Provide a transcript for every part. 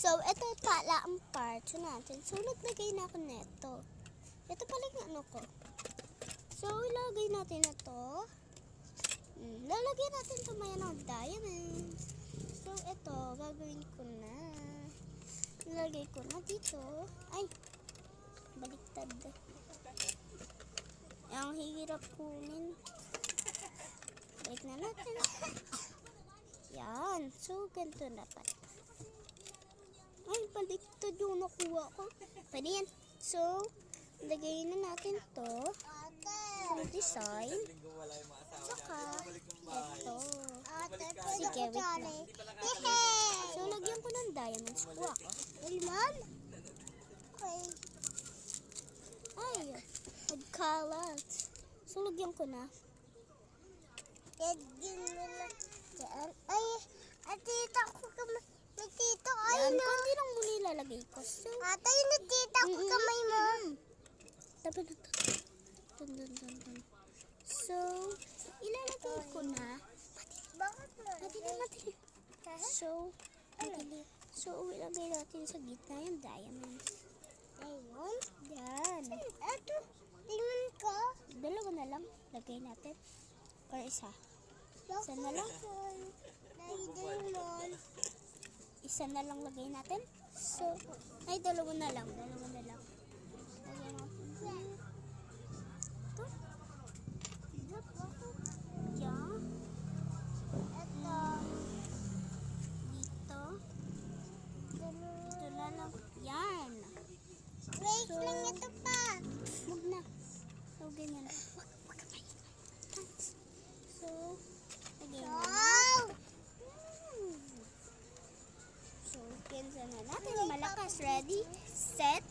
So, ito pala ang parts natin. So, naglagay na ako neto. Ito pala yung ano ko. So, ilagay natin na to. Lalagyan natin ito maya ng diamonds. So, ito, gagawin ko na. Ilagay ko na dito. Ay, baliktad. Ang hirap kunin. Balik na natin. Yan. So, ganito dapat. Ay, baliktad yung nakuha ko. Pwede yan. So, lagay na natin to. Yung design. Saka, ito. Sige, wait lang. So, lagyan ko ng diamonds. Kuha ko. Ilman? Okay. Ay, nagkalat. So, lagyan ko na. Lagyan mo na dyan. Ay, atita ko kamay. Natito, ay Yan, no. konti lang muna ilalagay ko. So, Atay, natita ko kamay mo. tabi na to. Dun. So, ilalagay ko na. Bakit mo? Madali. So, madali. So, ilagay natin sa gitna yung diamond. Ayun. Yan. Ito, tingnan ko. Dalawa na lang. Lagay natin. Or isa. Isa na lang. Diamond. Isa na lang lagay natin. So, ay dalawa na lang. Lagyan natin. Ito. Diyan. Ito. Dito. Ito na lang. Yan. Wait lang, ito pa. Huwag na. So, ganyan. Huwag ka maingay. So, lagay na. Wow! So, pinsa na natin. Malakas. Ready? Set.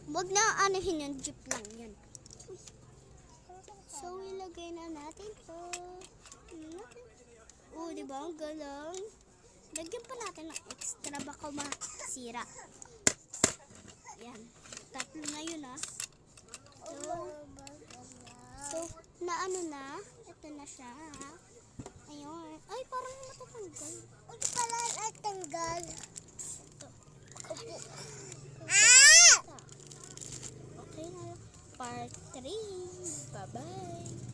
Huwag na anuhin yung jeep lang yun. So, ilagay na natin to. Oh, di ba? Ang galang. Lagyan pa natin ng extra. Baka masira. Yan. Tatlo na yun, ah. So, naano na? Ito na siya, ah. Ayun. Ay, parang matatanggal. Huwag pala at tanggal. Ito. Ah! Okay na. Part 3. Bye-bye.